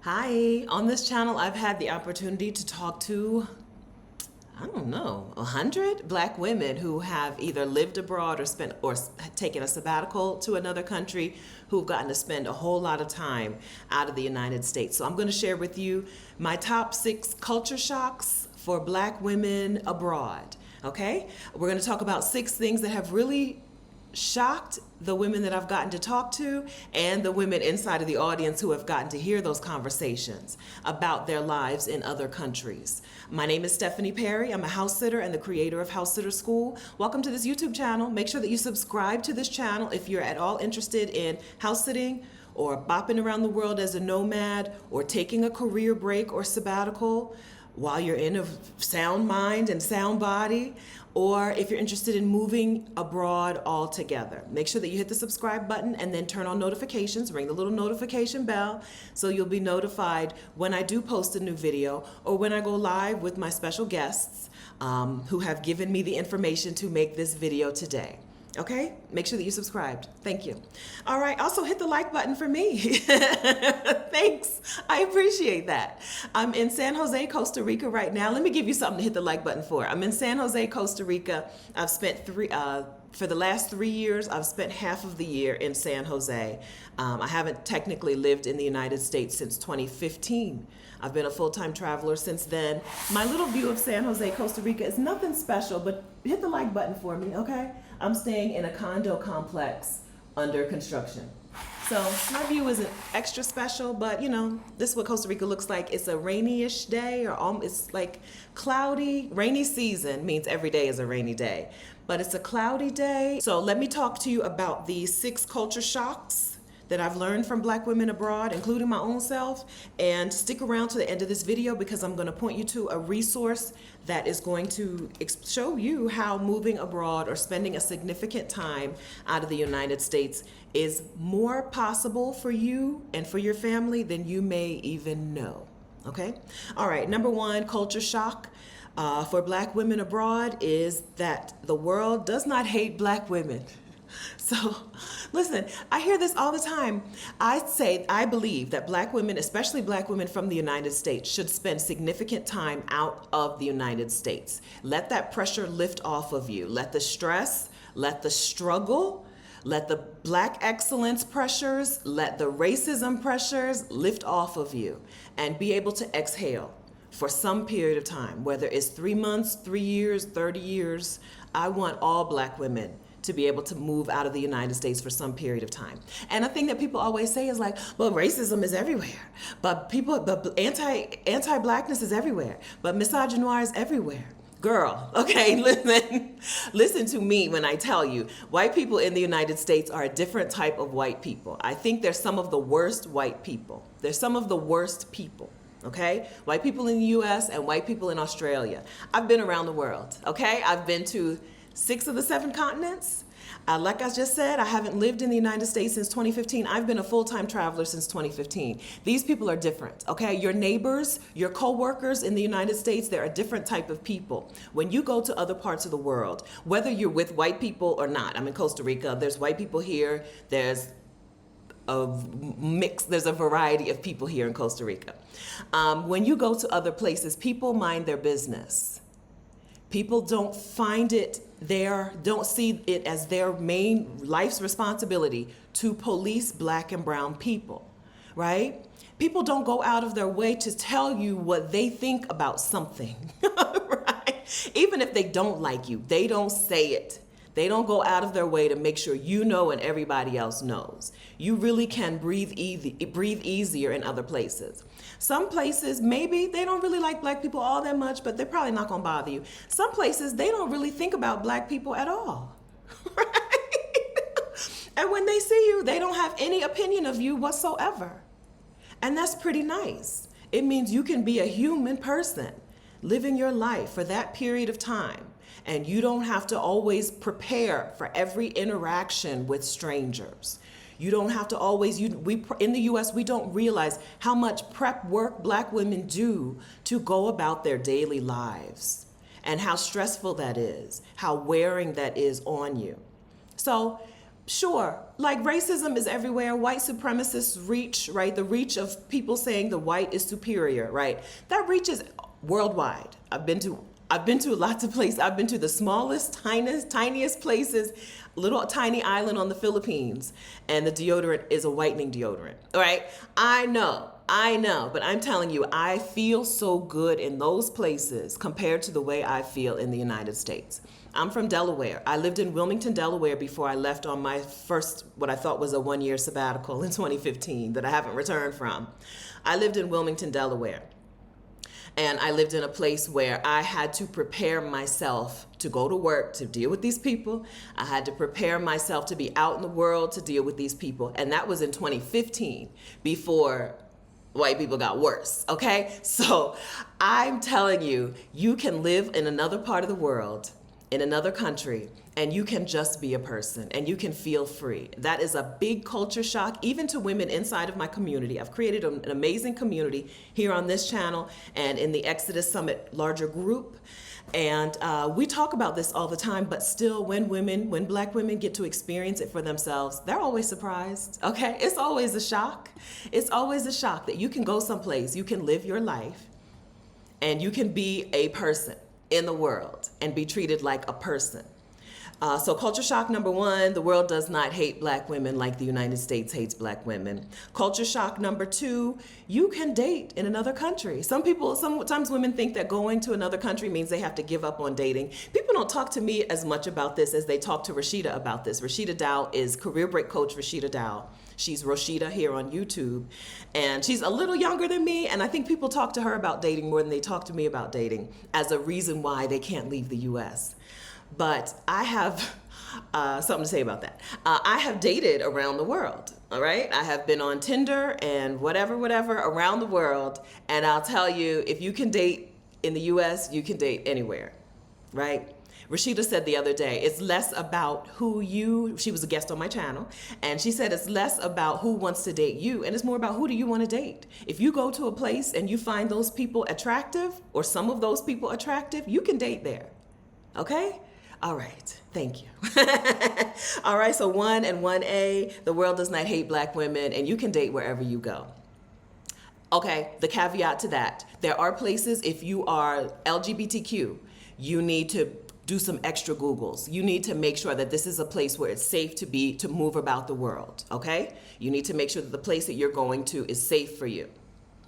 Hi, on this channel, I've had the opportunity to talk to, I don't know, 100 Black women who have either lived abroad or taken a sabbatical to another country, who've gotten to spend a whole lot of time out of the United States. So I'm going to share with you my top 6 culture shocks for Black women abroad. Okay? We're going to talk about 6 things that have really shocked the women that I've gotten to talk to and the women inside of the audience who have gotten to hear those conversations about their lives in other countries. My name is Stephanie Perry. I'm a house sitter and the creator of House Sitter School. Welcome to this YouTube channel. Make sure that you subscribe to this channel if you're at all interested in house sitting or bopping around the world as a nomad or taking a career break or sabbatical while you're in a sound mind and sound body, or if you're interested in moving abroad altogether. Make sure that you hit the subscribe button and then turn on notifications, ring the little notification bell, so you'll be notified when I do post a new video or when I go live with my special guests who have given me the information to make this video today. Okay? Make sure that you subscribed. Thank you. All right. Also hit the like button for me. Thanks. I appreciate that. I'm in San Jose, Costa Rica right now. Let me give you something to hit the like button for. I'm in San Jose, Costa Rica. I've spent for the last 3 years, I've spent half of the year in San Jose. I haven't technically lived in the United States since 2015. I've been a full-time traveler since then. My little view of San Jose, Costa Rica is nothing special, but hit the like button for me, okay? I'm staying in a condo complex under construction. So my view isn't extra special, but you know, this is what Costa Rica looks like. It's a rainy-ish day, or it's like cloudy. Rainy season means every day is a rainy day, but it's a cloudy day. So let me talk to you about these 6 culture shocks that I've learned from Black women abroad, including my own self. And stick around to the end of this video because I'm going to point you to a resource that is going to show you how moving abroad or spending a significant time out of the United States is more possible for you and for your family than you may even know. Okay? All right, number 1 culture shock for Black women abroad is that the world does not hate Black women. So, listen, I hear this all the time. I believe that Black women, especially Black women from the United States, should spend significant time out of the United States. Let that pressure lift off of you. Let the stress, let the struggle, let the Black excellence pressures, let the racism pressures lift off of you and be able to exhale for some period of time, whether it's 3 months, 3 years, 30 years. I want all Black women to be able to move out of the United States for some period of time. And a thing that people always say is like, well, racism is everywhere, but anti-Blackness is everywhere, but misogynoir is everywhere. Girl, okay, listen to me when I tell you, white people in the United States are a different type of white people. I think they're some of the worst white people. They're some of the worst people. Okay? White people in the US and white people in Australia. I've been around the world, okay? I've been to 6 of the 7 continents. Like I just said, I haven't lived in the United States since 2015. I've been a full-time traveler since 2015. These people are different, okay? Your neighbors, your co-workers in the United States, they're a different type of people. When you go to other parts of the world, whether you're with white people or not, I'm in Costa Rica, there's white people here, there's a variety of people here in Costa Rica. When you go to other places, people mind their business. People don't don't see it as their main life's responsibility to police Black and brown people, right? People don't go out of their way to tell you what they think about something, right? Even if they don't like you, they don't say it. They don't go out of their way to make sure you know and everybody else knows. You really can breathe easier in other places. Some places, maybe they don't really like Black people all that much, but they're probably not gonna bother you. Some places, they don't really think about Black people at all, right? And when they see you, they don't have any opinion of you whatsoever. And that's pretty nice. It means you can be a human person living your life for that period of time. And you don't have to always prepare for every interaction with strangers. You don't have to always, in the US, we don't realize how much prep work Black women do to go about their daily lives and how stressful that is, how wearing that is on you. So Sure, like racism is everywhere. White supremacists reach, right? The reach of people saying the white is superior, right? That reach is worldwide. I've been to lots of places. I've been to the smallest, tiniest places, little tiny island on the Philippines, and the deodorant is a whitening deodorant. All right? I know, but I'm telling you, I feel so good in those places compared to the way I feel in the United States. I'm from Delaware. I lived in Wilmington, Delaware before I left on my first, what I thought was a 1-year sabbatical in 2015 that I haven't returned from. I lived in Wilmington, Delaware. And I lived in a place where I had to prepare myself to go to work, to deal with these people. I had to prepare myself to be out in the world to deal with these people. And that was in 2015, before white people got worse, okay? So I'm telling you, you can live in another part of the world, in another country, and you can just be a person and you can feel free. That is a big culture shock, even to women inside of my community. I've created an amazing community here on this channel and in the Exodus Summit larger group. And we talk about this all the time, but still when Black women get to experience it for themselves, they're always surprised, okay? It's always a shock. It's always a shock that you can go someplace, you can live your life, and you can be a person in the world and be treated like a person. So culture shock number 1, the world does not hate Black women like the United States hates Black women. Culture shock number 2, you can date in another country. Sometimes women think that going to another country means they have to give up on dating. People don't talk to me as much about this as they talk to Rashida about this. Rashida Dow is career break coach Rashida Dow. She's Rashida here on YouTube, and she's a little younger than me, and I think people talk to her about dating more than they talk to me about dating as a reason why they can't leave the US. But I have something to say about that. I have dated around the world, all right? I have been on Tinder and whatever around the world, and I'll tell you, if you can date in the US, you can date anywhere, right? Rashida said the other day, it's less about she was a guest on my channel, and she said it's less about who wants to date you, and it's more about who do you want to date. If you go to a place and you find those people attractive, or some of those people attractive, you can date there, okay? All right, thank you. All right, so 1 and 1A, the world does not hate Black women, and you can date wherever you go. Okay, the caveat to that, there are places, if you are LGBTQ, you need to do some extra Googles. You need to make sure that this is a place where it's safe to move about the world, okay? You need to make sure that the place that you're going to is safe for you,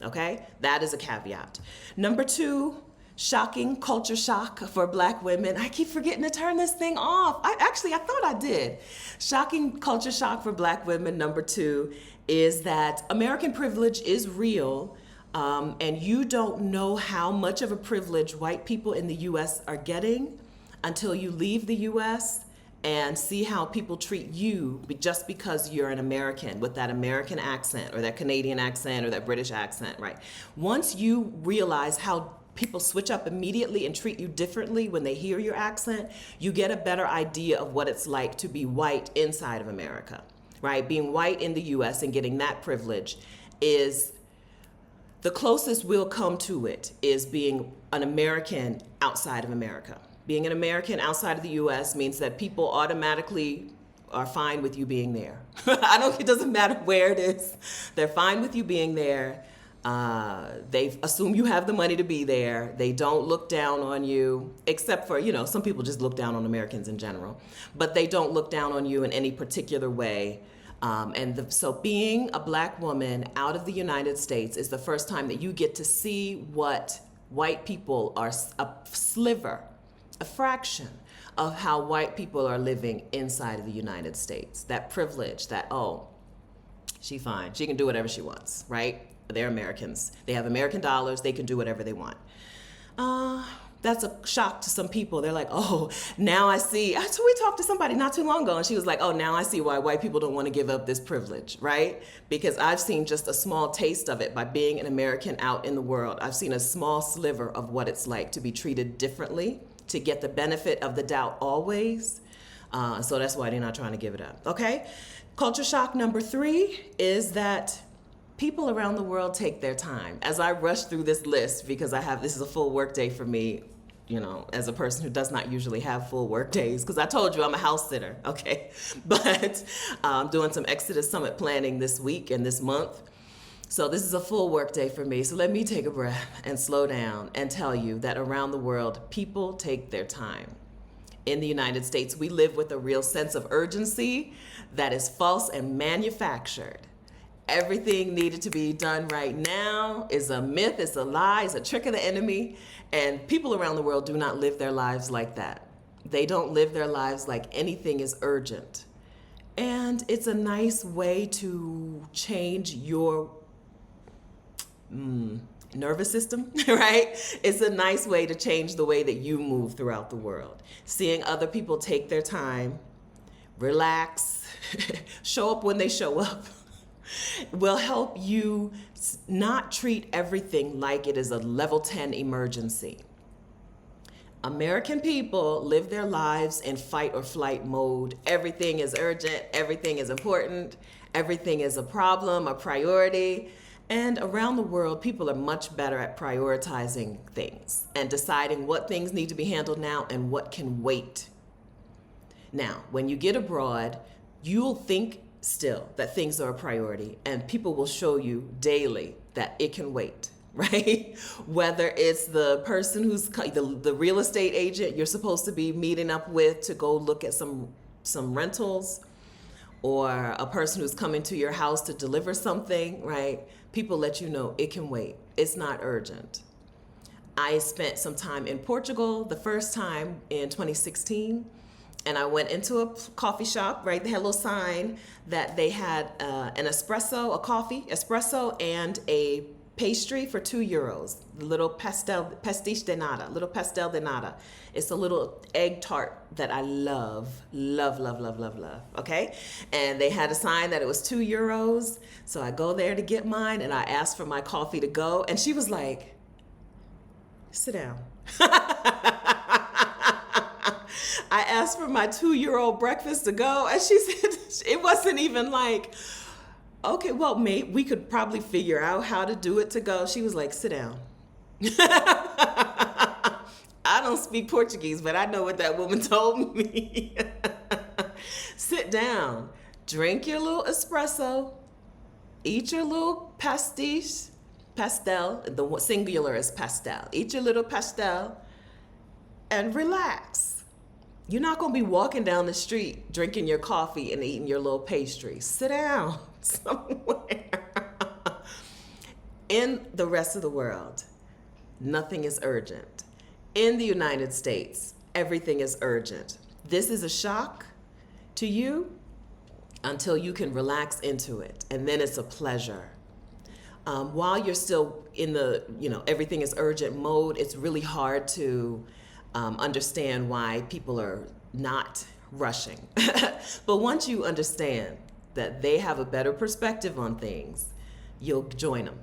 okay? That is a caveat. Number 2, shocking culture shock for Black women. I keep forgetting to turn this thing off. I thought I did. Shocking culture shock for Black women, number 2, is that American privilege is real, and you don't know how much of a privilege white people in the US are getting until you leave the US and see how people treat you just because you're an American with that American accent or that Canadian accent or that British accent, right? Once you realize how people switch up immediately and treat you differently when they hear your accent, you get a better idea of what it's like to be white inside of America, right? Being white in the US and getting that privilege is the closest we'll come to it is being an American outside of America. Being an American outside of the US means that people automatically are fine with you being there. It doesn't matter where it is. They're fine with you being there. They assume you have the money to be there. They don't look down on you, except for, some people just look down on Americans in general, but they don't look down on you in any particular way. So being a Black woman out of the United States is the first time that you get to see what white people are, a fraction of how white people are living inside of the United States. That privilege, she fine, she can do whatever she wants, right? They're Americans. They have American dollars. They can do whatever they want. That's a shock to some people. They're like, oh, now I see. So we talked to somebody not too long ago, and she was like, oh, now I see why white people don't want to give up this privilege, right? Because I've seen just a small taste of it by being an American out in the world. I've seen a small sliver of what it's like to be treated differently, to get the benefit of the doubt always. So that's why they're not trying to give it up, okay? Culture shock number 3 is that people around the world take their time. As I rush through this list, because this is a full work day for me, as a person who does not usually have full work days, because I told you I'm a house sitter, okay? But I'm doing some Exodus Summit planning this week and this month. So this is a full work day for me. So let me take a breath and slow down and tell you that around the world, people take their time. In the United States, we live with a real sense of urgency that is false and manufactured. Everything needed to be done right now is a myth, it's a lie, it's a trick of the enemy. And people around the world do not live their lives like that. They don't live their lives like anything is urgent. And it's a nice way to change your nervous system, right? It's a nice way to change the way that you move throughout the world. Seeing other people take their time, relax, show up when they show up, will help you not treat everything like it is a level 10 emergency. American people live their lives in fight or flight mode. Everything is urgent, everything is important, everything is a problem, a priority. And around the world, people are much better at prioritizing things and deciding what things need to be handled now and what can wait. Now, when you get abroad, you'll think still that things are a priority, and people will show you daily that it can wait, right? Whether it's the person who's the real estate agent you're supposed to be meeting up with to go look at some rentals, or a person who's coming to your house to deliver something, right? People let you know it can wait. It's not urgent. I spent some time in Portugal the first time in 2016, and I went into a coffee shop, right? They had a little sign that they had an espresso, a coffee, espresso, and a pastry for €2. The little pastiche de nata, little pastel de nata. It's a little egg tart that I love, love, love, love, love, love, okay? And they had a sign that it was €2. So I go there to get mine, and I asked for my coffee to go, and she was like, sit down. I asked for my €2 breakfast to go, and she said, it wasn't even like, okay, well, mate, we could probably figure out how to do it to go. She was like, sit down. I don't speak Portuguese, but I know what that woman told me. Sit down, drink your little espresso, eat your little pastel, the singular is pastel. Eat your little pastel and relax. You're not going to be walking down the street drinking your coffee and eating your little pastry. Sit down somewhere. In the rest of the world, nothing is urgent. In the United States, everything is urgent. This is a shock to you until you can relax into it, and then it's a pleasure. While you're still in the, everything is urgent mode, it's really hard to understand why people are not rushing. But once you understand that they have a better perspective on things, you'll join them.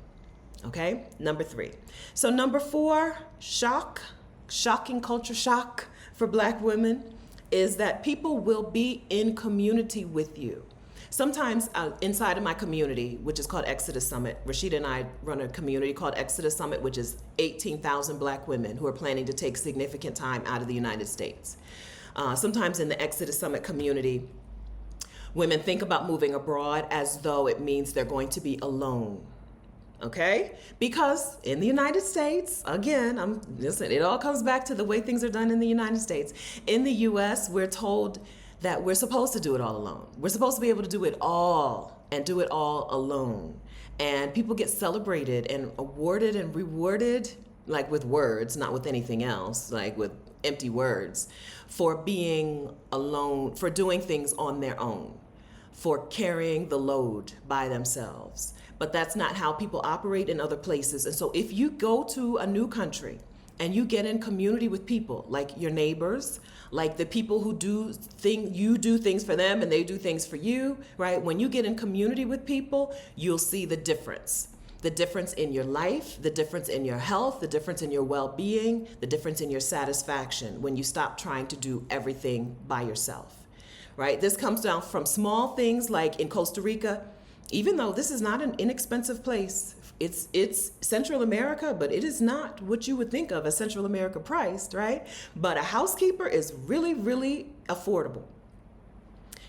Okay? Number 3. So number 4, shocking culture shock for Black women is that people will be in community with you. Sometimes inside of my community, which is called Exodus Summit, Rashida and I run a community called Exodus Summit, which is 18,000 Black women who are planning to take significant time out of the United States. Sometimes in the Exodus Summit community, women think about moving abroad as though it means they're going to be alone. Okay? Because in the United States, again, listen, it all comes back to the way things are done in the United States. In the US, we're told that we're supposed to do it all alone. We're supposed to be able to do it all and do it all alone. And people get celebrated and awarded and rewarded, like with words, not with anything else, like with empty words, for being alone, for doing things on their own, for carrying the load by themselves. But that's not how people operate in other places. And so if you go to a new country and you get in community with people, like your neighbors, like the people who you do things for them and they do things for you, right? When you get in community with people, you'll see the difference. The difference in your life, the difference in your health, the difference in your well-being, the difference in your satisfaction when you stop trying to do everything by yourself, right? This comes down from small things like in Costa Rica, even though this is not an inexpensive place it's Central America, but it is not what you would think of as Central America priced, right? But a housekeeper is really, really affordable.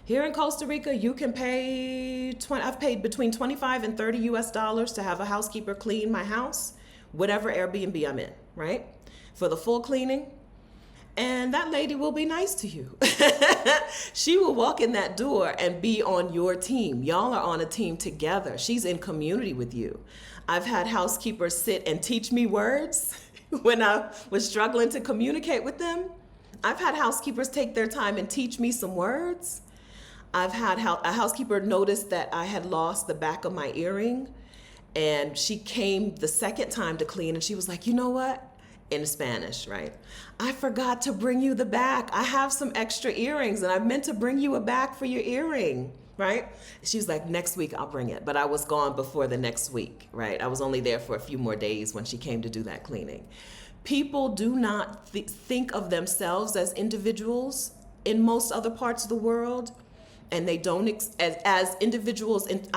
Here in Costa Rica, you can pay I've paid between 25 and 30 US dollars to have a housekeeper clean my house, whatever Airbnb I'm in, right? For the full cleaning. And that lady will be nice to you. She will walk in that door and be on your team. Y'all are on a team together. She's in community with you. I've had housekeepers sit and teach me words when I was struggling to communicate with them. I've had housekeepers take their time and teach me some words. I've had a housekeeper notice that I had lost the back of my earring, and she came the second time to clean, and she was like, you know what? In Spanish, right? I forgot to bring you the back. I have some extra earrings and I meant to bring you a back for your earring, right? She was like, next week I'll bring it. But I was gone before the next week, right? I was only there for a few more days when she came to do that cleaning. People do not think of themselves as individuals in most other parts of the world. And they don't, as individuals, and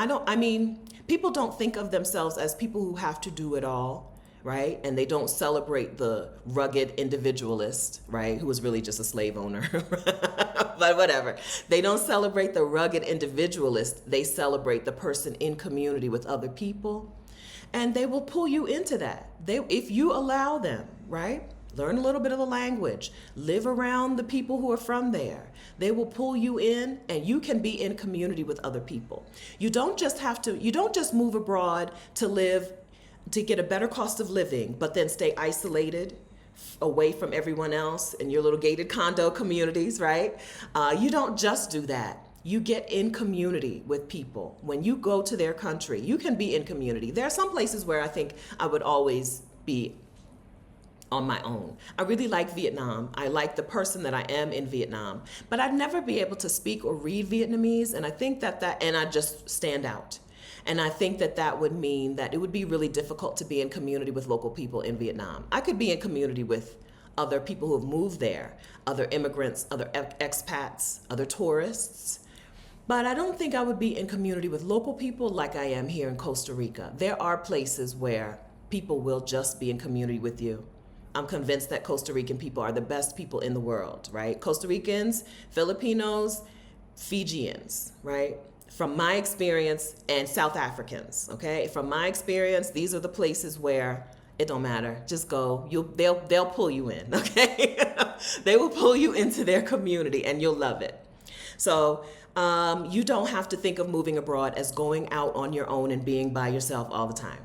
people don't think of themselves as people who have to do it all. Right? And they don't celebrate the rugged individualist, right? Who was really just a slave owner, but whatever. They don't celebrate the rugged individualist. They celebrate the person in community with other people. And they will pull you into that. If you allow them, right? Learn a little bit of the language, live around the people who are from there. They will pull you in and you can be in community with other people. You don't just move abroad to get a better cost of living, but then stay isolated away from everyone else in your little gated condo communities, right? You don't just do that. You get in community with people. When you go to their country, you can be in community. There are some places where I think I would always be on my own. I really like Vietnam. I like the person that I am in Vietnam, but I'd never be able to speak or read Vietnamese, and I think and I just stand out. And I think that would mean that it would be really difficult to be in community with local people in Vietnam. I could be in community with other people who have moved there, other immigrants, other expats, other tourists. But I don't think I would be in community with local people like I am here in Costa Rica. There are places where people will just be in community with you. I'm convinced that Costa Rican people are the best people in the world, right? Costa Ricans, Filipinos, Fijians, right? From my experience, and South Africans, okay? From my experience, these are the places where it don't matter. Just go. They'll pull you in, okay? They will pull you into their community and you'll love it. So you don't have to think of moving abroad as going out on your own and being by yourself all the time,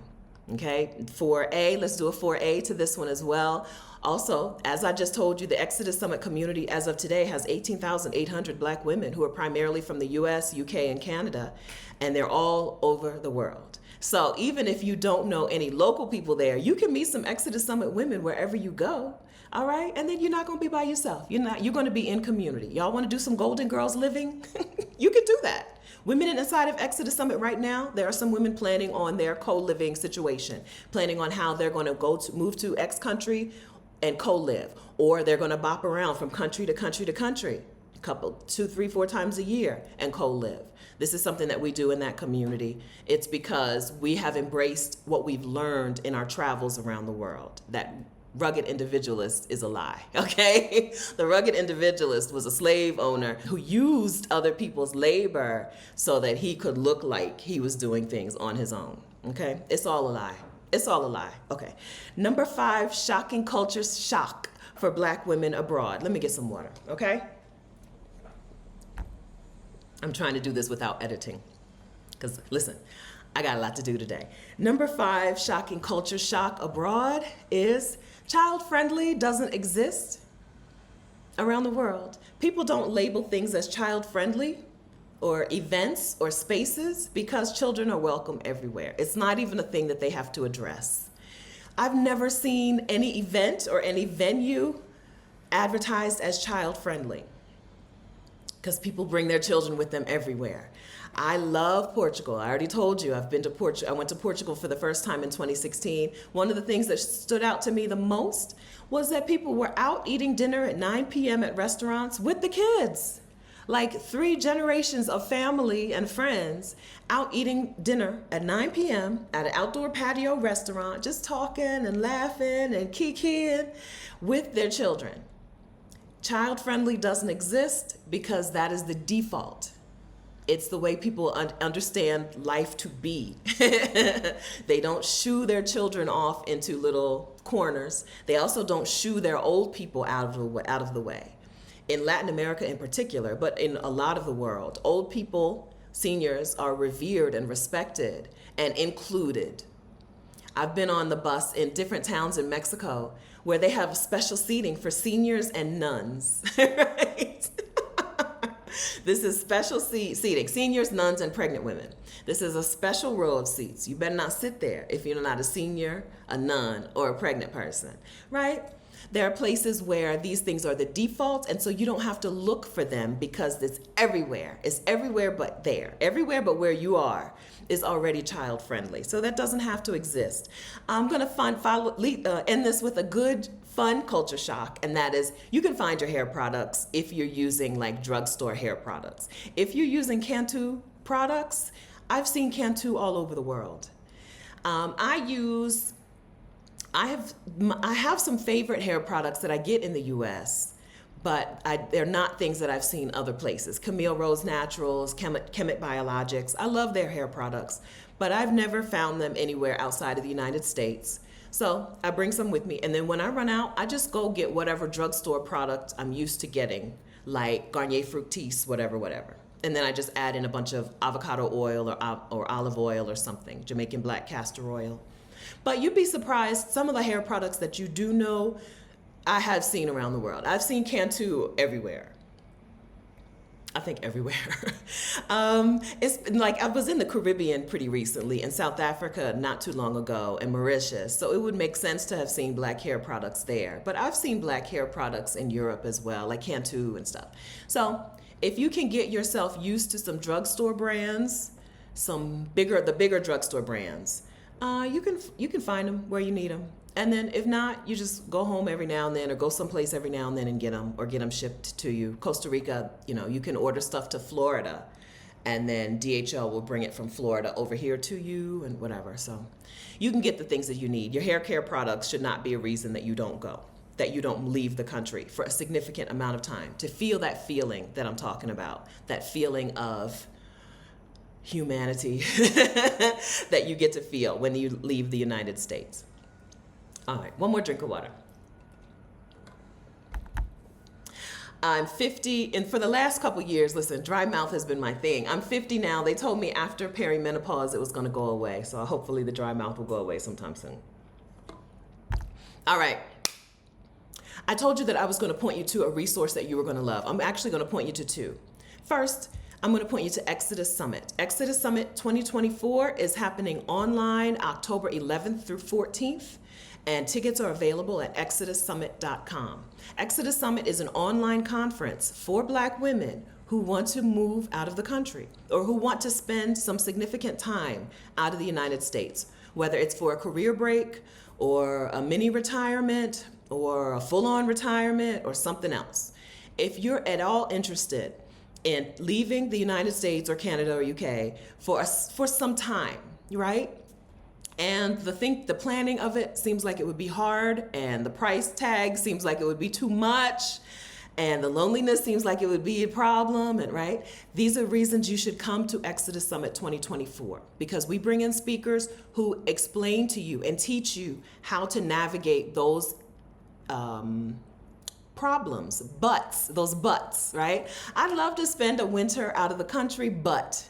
okay? 4A, let's do a 4A to this one as well. Also, as I just told you, the Exodus Summit community as of today has 18,800 Black women who are primarily from the US, UK, and Canada, and they're all over the world. So even if you don't know any local people there, you can meet some Exodus Summit women wherever you go, all right? And then you're not gonna be by yourself. You're gonna be in community. Y'all wanna do some Golden Girls living? You can do that. Women inside of Exodus Summit right now, there are some women planning on their co-living situation, planning on how they're gonna move to X country and co-live, or they're going to bop around from country to country to country, 2, 3, 4 times a year and co-live. This is something that we do in that community. It's because we have embraced what we've learned in our travels around the world, that rugged individualist is a lie, okay? The rugged individualist was a slave owner who used other people's labor so that he could look like he was doing things on his own, okay? It's all a lie. It's all a lie. Okay. Number 5, shocking culture shock for Black women abroad. Let me get some water, okay? I'm trying to do this without editing because, listen, I got a lot to do today. Number 5, shocking culture shock abroad is child-friendly doesn't exist around the world. People don't label things as child-friendly or events or spaces because children are welcome everywhere. It's not even a thing that they have to address. I've never seen any event or any venue advertised as child-friendly because people bring their children with them everywhere. I love Portugal. I already told you I've been to Portugal. I went to Portugal for the first time in 2016. One of the things that stood out to me the most was that people were out eating dinner at 9 p.m. at restaurants with the kids. like 3 generations of family and friends out eating dinner at 9 p.m. at an outdoor patio restaurant, just talking and laughing and kikiing with their children. Child-friendly doesn't exist because that is the default. It's the way people understand life to be. They don't shoo their children off into little corners. They also don't shoo their old people out of the way. In Latin America in particular, but in a lot of the world, old people, seniors, are revered and respected and included. I've been on the bus in different towns in Mexico where they have special seating for seniors and nuns, right? This is special seating, seniors, nuns, and pregnant women. This is a special row of seats. You better not sit there if you're not a senior, a nun, or a pregnant person, right? There are places where these things are the default, and so you don't have to look for them because it's everywhere. It's everywhere but there. Everywhere but where you are is already child-friendly. So that doesn't have to exist. I'm going to end this with a good, fun culture shock, and that is you can find your hair products if you're using like drugstore hair products. If you're using Cantu products, I've seen Cantu all over the world. I have some favorite hair products that I get in the U.S., but they're not things that I've seen other places. Camille Rose Naturals, Chemet Biologics. I love their hair products, but I've never found them anywhere outside of the United States. So I bring some with me, and then when I run out, I just go get whatever drugstore product I'm used to getting, like Garnier Fructis, whatever. And then I just add in a bunch of avocado oil or olive oil or something, Jamaican black castor oil. But you'd be surprised, some of the hair products that you do know, I have seen around the world. I've seen Cantu everywhere. I think everywhere. It's like I was in the Caribbean pretty recently, in South Africa not too long ago, and Mauritius. So it would make sense to have seen black hair products there. But I've seen black hair products in Europe as well, like Cantu and stuff. So if you can get yourself used to some drugstore brands, the bigger drugstore brands, you can find them where you need them. And then if not, you just go home every now and then or go someplace every now and then and get them shipped to you. Costa Rica, you can order stuff to Florida and then DHL will bring it from Florida over here to you and whatever. So you can get the things that you need. Your hair care products should not be a reason that you don't go, that you don't leave the country for a significant amount of time to feel that feeling that I'm talking about, that feeling of humanity that you get to feel when you leave the United States. All right, one more drink of water. I'm 50, and for the last couple years, listen, dry mouth has been my thing. I'm 50 now. They told me after perimenopause it was going to go away, so hopefully the dry mouth will go away sometime soon. All right. I told you that I was going to point you to a resource that you were going to love. I'm actually going to point you to 2. First, I'm going to point you to Exodus Summit. Exodus Summit 2024 is happening online October 11th through 14th, and tickets are available at exodussummit.com. Exodus Summit is an online conference for Black women who want to move out of the country or who want to spend some significant time out of the United States, whether it's for a career break or a mini retirement or a full-on retirement or something else. If you're at all interested in leaving the United States or Canada or UK for some time, right? And the planning of it seems like it would be hard, and the price tag seems like it would be too much, and the loneliness seems like it would be a problem, and right? These are reasons you should come to Exodus Summit 2024, because we bring in speakers who explain to you and teach you how to navigate those problems, those buts, right? I'd love to spend a winter out of the country, but,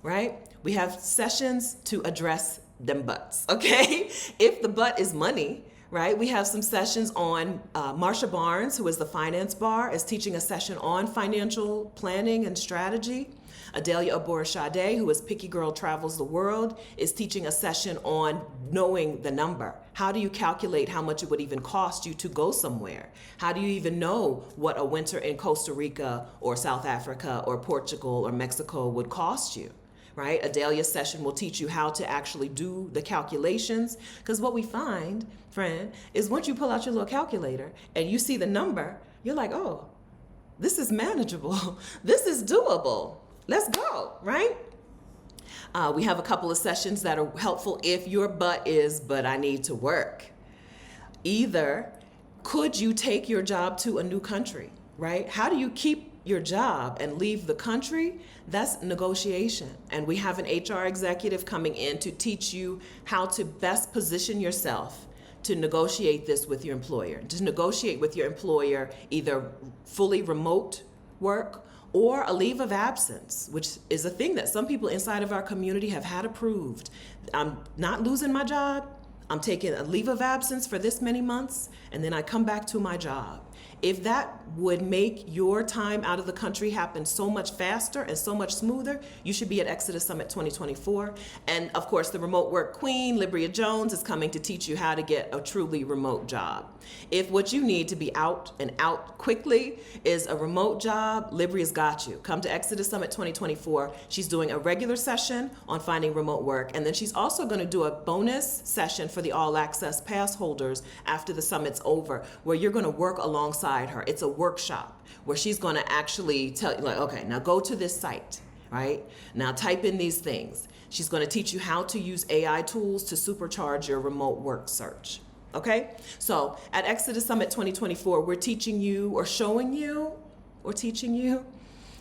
right? We have sessions to address them buts, okay? If the butt is money, right? We have some sessions on, Marsha Barnes, who is the finance bar, is teaching a session on financial planning and strategy. Adelia Aborashade, who is Picky Girl Travels the World, is teaching a session on knowing the number. How do you calculate how much it would even cost you to go somewhere? How do you even know what a winter in Costa Rica or South Africa or Portugal or Mexico would cost you? Right? Adelia's session will teach you how to actually do the calculations, because what we find, friend, is once you pull out your little calculator and you see the number, you're like, oh, This is manageable. This is doable. Let's go, right? We have a couple of sessions that are helpful if your but is, but I need to work. Either, could you take your job to a new country, right? How do you keep your job and leave the country? That's negotiation. And we have an HR executive coming in to teach you how to best position yourself to negotiate this with your employer. To negotiate with your employer either fully remote work or a leave of absence, which is a thing that some people inside of our community have had approved. I'm not losing my job. I'm taking a leave of absence for this many months, and then I come back to my job. If that would make your time out of the country happen so much faster and so much smoother, you should be at Exodus Summit 2024. And of course, the remote work queen, Libria Jones, is coming to teach you how to get a truly remote job. If what you need to be out and out quickly is a remote job, Libria's got you. Come to Exodus Summit 2024. She's doing a regular session on finding remote work, and then she's also going to do a bonus session for the All Access Pass holders after the summit's over, where you're going to work alongside her. It's a workshop where she's going to actually tell you, like, okay, now go to this site, right? Now type in these things. She's going to teach you how to use AI tools to supercharge your remote work search. Okay? So at Exodus Summit 2024, we're teaching you or showing you or teaching you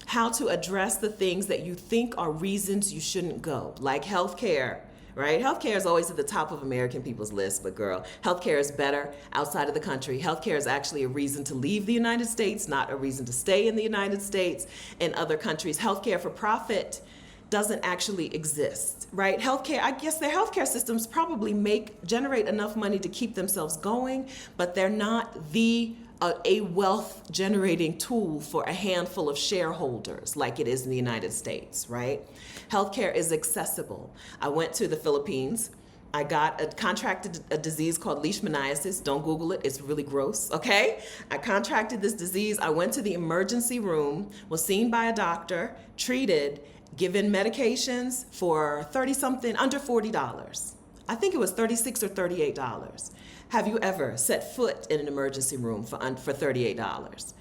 how to address the things that you think are reasons you shouldn't go, like healthcare. Right? Healthcare is always at the top of American people's list, but girl, healthcare is better outside of the country. Healthcare is actually a reason to leave the United States, not a reason to stay in the United States and other countries. Healthcare for profit doesn't actually exist, right? Healthcare, I guess their healthcare systems probably generate enough money to keep themselves going, but they're not a wealth generating tool for a handful of shareholders like it is in the United States, right? Healthcare is accessible. I went to the Philippines. I contracted a disease called leishmaniasis. Don't Google it, it's really gross, okay? I contracted this disease. I went to the emergency room, was seen by a doctor, treated, given medications for 30-something, under $40. I think it was $36 or $38. Have you ever set foot in an emergency room for $38?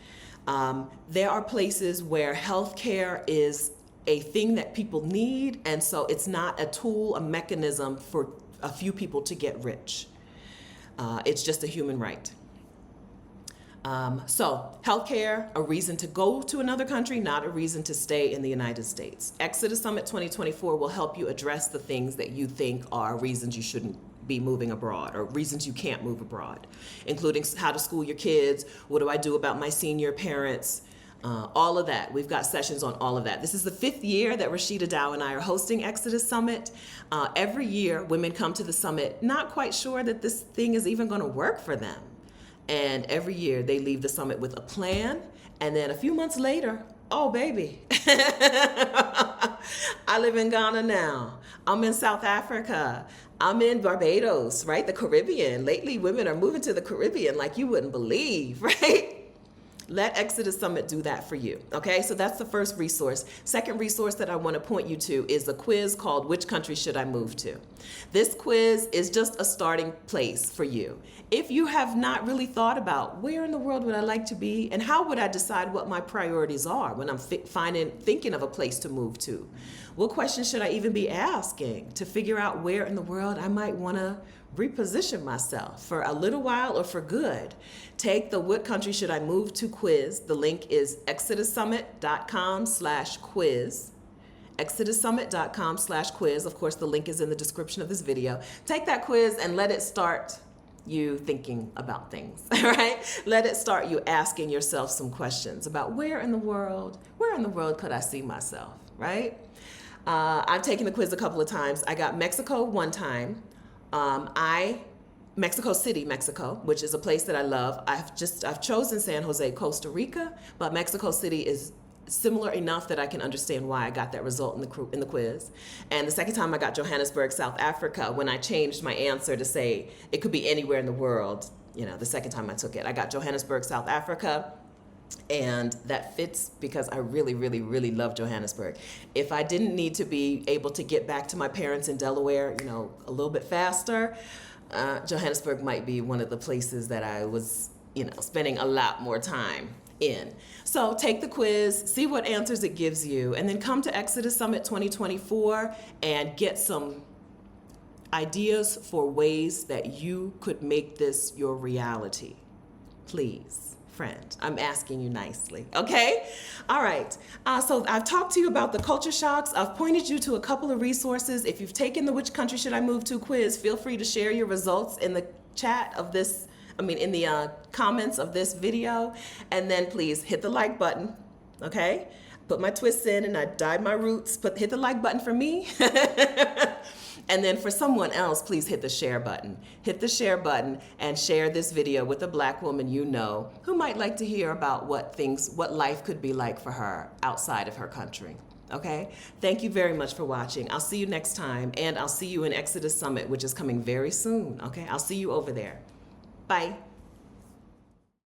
There are places where healthcare is a thing that people need, and so it's not a tool, a mechanism for a few people to get rich. It's just a human right. So healthcare, a reason to go to another country, not a reason to stay in the United States. Exodus Summit 2024 will help you address the things that you think are reasons you shouldn't be moving abroad or reasons you can't move abroad, including how to school your kids, what do I do about my senior parents, all of that. We've got sessions on all of that. This is the 5th year that Rashida Dow and I are hosting Exodus Summit. Every year, women come to the summit not quite sure that this thing is even going to work for them. And every year, they leave the summit with a plan. And then a few months later, oh, baby, I live in Ghana now. I'm in South Africa. I'm in Barbados, right? The Caribbean. Lately, women are moving to the Caribbean like you wouldn't believe, right? Let Exodus Summit do that for you, okay? So that's the first resource. Second resource that I want to point you to is a quiz called Which Country Should I Move To? This quiz is just a starting place for you. If you have not really thought about where in the world would I like to be and how would I decide what my priorities are when I'm thinking of a place to move to? What questions should I even be asking to figure out where in the world I might want to reposition myself for a little while or for good? Take the What Country Should I Move To quiz. The link is exodussummit.com/quiz. exodussummit.com/quiz. Of course, the link is in the description of this video. Take that quiz and let it start you thinking about things, right? Let it start you asking yourself some questions about where in the world could I see myself, right? I've taken the quiz a couple of times. I got Mexico one time. Mexico City, Mexico, which is a place that I love. I've chosen San Jose, Costa Rica, but Mexico City is similar enough that I can understand why I got that result in the quiz. And the second time I got Johannesburg, South Africa, when I changed my answer to say it could be anywhere in the world, the second time I took it. I got Johannesburg, South Africa, and that fits because I really, really, really love Johannesburg. If I didn't need to be able to get back to my parents in Delaware, a little bit faster, Johannesburg might be one of the places that I was, spending a lot more time in. So take the quiz, see what answers it gives you, and then come to Exodus Summit 2024 and get some ideas for ways that you could make this your reality. Please, friend, I'm asking you nicely, okay? All right, so I've talked to you about the culture shocks. I've pointed you to a couple of resources. If you've taken the Which Country Should I Move To quiz, feel free to share your results in the chat of this, in the comments of this video. And then please hit the like button, okay? Put my twists in and I dyed my roots. Hit the like button for me. And then for someone else, please hit the share button. Hit the share button and share this video with a Black woman you know who might like to hear about what life could be like for her outside of her country. Okay? Thank you very much for watching. I'll see you next time, and I'll see you in Exodus Summit, which is coming very soon. Okay? I'll see you over there. Bye.